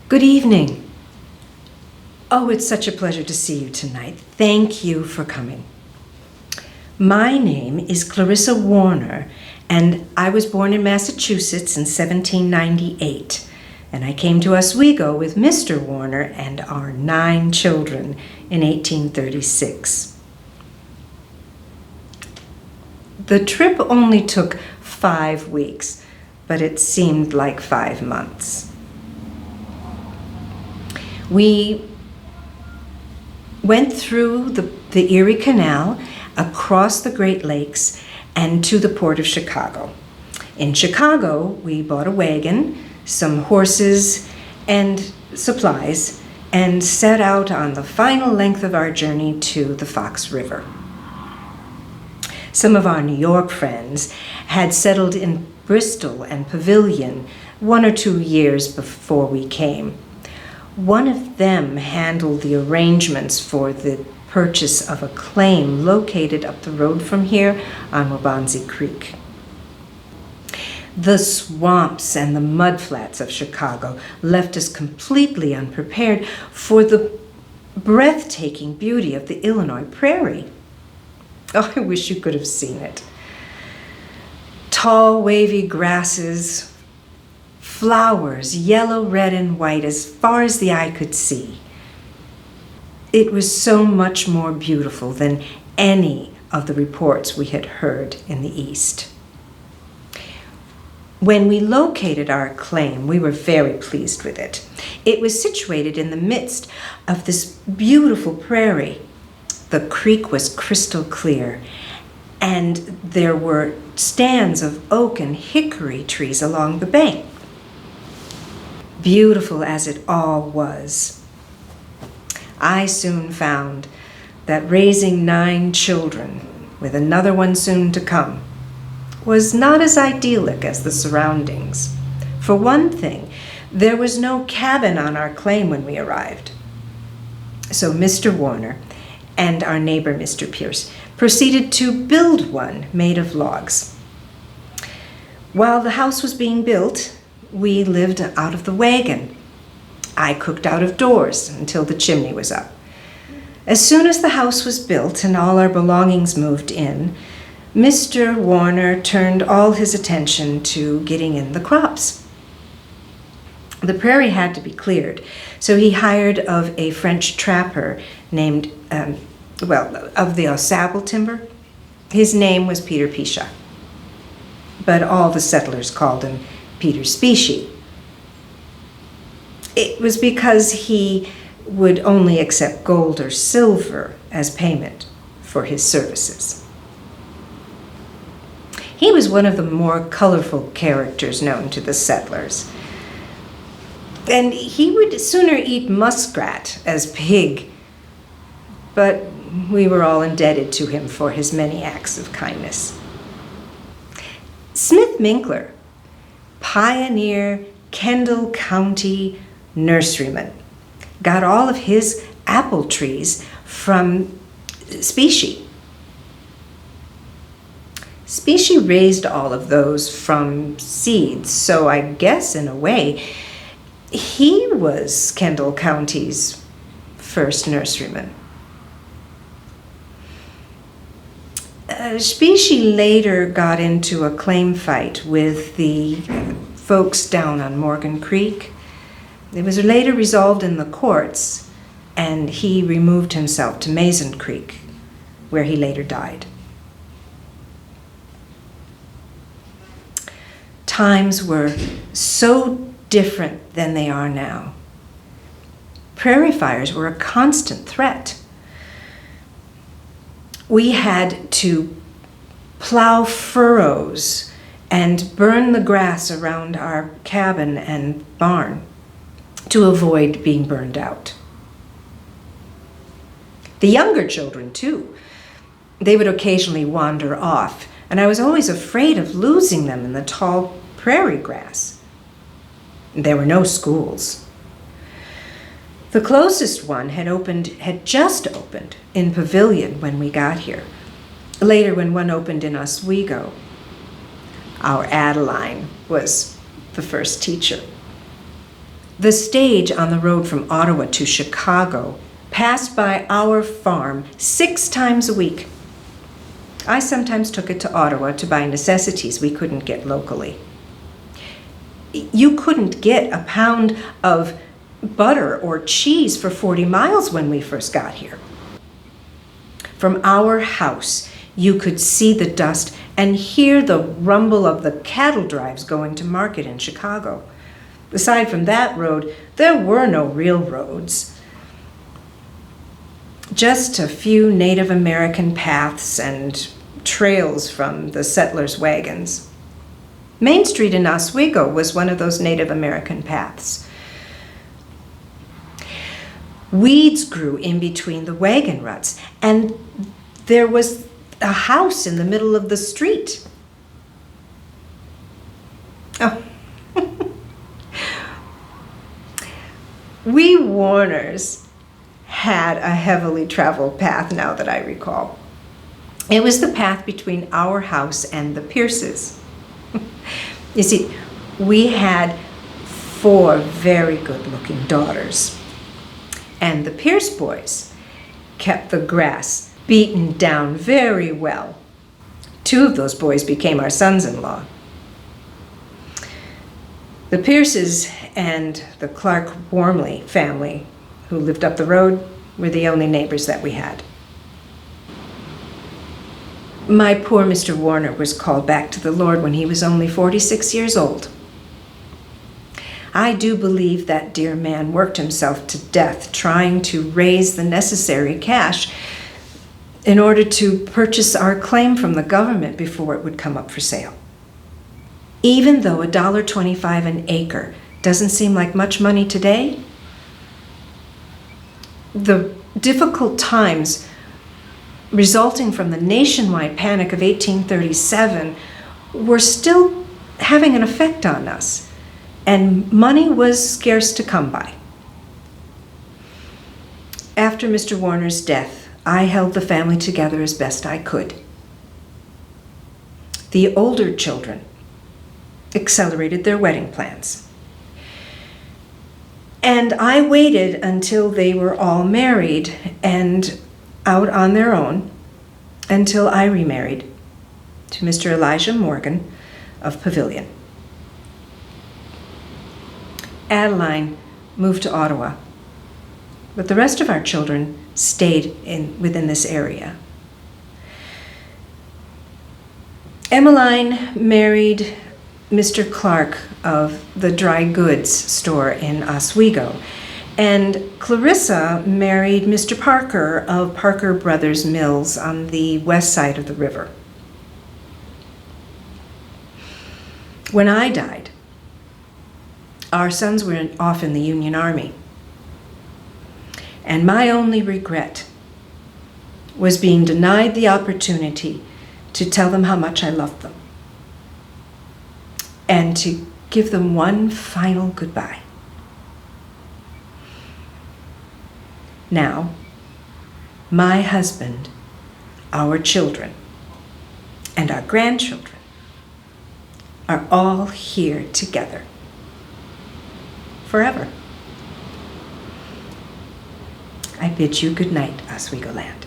Good evening. Oh, it's such a pleasure to see you tonight. Thank you for coming. My name is Clarissa Warner, and I was born in Massachusetts in 1798, and I came to Oswego with Mr. Warner and our 9 children in 1836. The trip only took 5 weeks, but it seemed like 5 months. We went through the Erie Canal, across the Great Lakes, and to the port of Chicago. In Chicago, we bought a wagon, some horses, and supplies, and set out on the final length of our journey to the Fox River. Some of our New York friends had settled in Bristol and Pavilion 1 or 2 years before we came. One of them handled the arrangements for the purchase of a claim located up the road from here on Waubonsee Creek. The swamps and the mudflats of Chicago left us completely unprepared for the breathtaking beauty of the Illinois prairie. Oh, I wish you could have seen it. Tall, wavy grasses, flowers, yellow, red, and white, as far as the eye could see. It was so much more beautiful than any of the reports we had heard in the East. When we located our claim, we were very pleased with it. It was situated in the midst of this beautiful prairie. The creek was crystal clear, and there were stands of oak and hickory trees along the bank. Beautiful as it all was, I soon found that raising 9 children, with another one soon to come, was not as idyllic as the surroundings. For one thing, there was no cabin on our claim when we arrived. So Mr. Warner and our neighbor, Mr. Pierce, proceeded to build one made of logs. While the house was being built, we lived out of the wagon. I cooked out of doors until the chimney was up. As soon as the house was built and all our belongings moved in, Mr. Warner turned all his attention to getting in the crops. The prairie had to be cleared, so he hired of a French trapper named, of the Au Sable timber. His name was Peter Pisha, but all the settlers called him Peter Specie. It was because he would only accept gold or silver as payment for his services. He was one of the more colorful characters known to the settlers, and he would sooner eat muskrat as pig, but we were all indebted to him for his many acts of kindness. Smith Minkler, pioneer Kendall County nurseryman, got all of his apple trees from Specie. Specie raised all of those from seeds, so I guess in a way he was Kendall County's first nurseryman. Specie later got into a claim fight with the folks down on Morgan Creek. It was later resolved in the courts, and he removed himself to Mason Creek, where he later died. Times were so different than they are now. Prairie fires were a constant threat. We had to plow furrows and burn the grass around our cabin and barn to avoid being burned out. The younger children, too, they would occasionally wander off, and I was always afraid of losing them in the tall prairie grass. There were no schools. The closest one had just opened in Pavilion when we got here. Later, when one opened in Oswego, our Adeline was the first teacher. The stage on the road from Ottawa to Chicago passed by our farm 6 times a week. I sometimes took it to Ottawa to buy necessities we couldn't get locally. You couldn't get a pound of butter or cheese for 40 miles when we first got here. From our house, you could see the dust and hear the rumble of the cattle drives going to market in Chicago. Aside from that road, there were no real roads. Just a few Native American paths and trails from the settlers' wagons. Main Street in Oswego was one of those Native American paths. Weeds grew in between the wagon ruts, and there was a house in the middle of the street. Oh. We Warners had a heavily traveled path, now that I recall. It was the path between our house and the Pierces. You see, we had 4 very good-looking daughters, and the Pierce boys kept the grass beaten down very well. 2 of those boys became our sons-in-law. The Pierces and the Clark Warner family, who lived up the road, were the only neighbors that we had. My poor Mr. Warner was called back to the Lord when he was only 46 years old. I do believe that dear man worked himself to death trying to raise the necessary cash in order to purchase our claim from the government before it would come up for sale. Even though $1.25 an acre doesn't seem like much money today, the difficult times resulting from the nationwide panic of 1837 were still having an effect on us, and money was scarce to come by. After Mr. Warner's death, I held the family together as best I could. The older children accelerated their wedding plans, and I waited until they were all married and out on their own until I remarried to Mr. Elijah Morgan of Pavilion. Adeline moved to Ottawa, but the rest of our children stayed within this area. Emmeline married Mr. Clark of the dry goods store in Oswego, and Clarissa married Mr. Parker of Parker Brothers Mills on the west side of the river. When I died, our sons were off in the Union Army, and my only regret was being denied the opportunity to tell them how much I loved them and to give them one final goodbye. Now, my husband, our children, and our grandchildren are all here together forever. I bid you good night, Oswego land.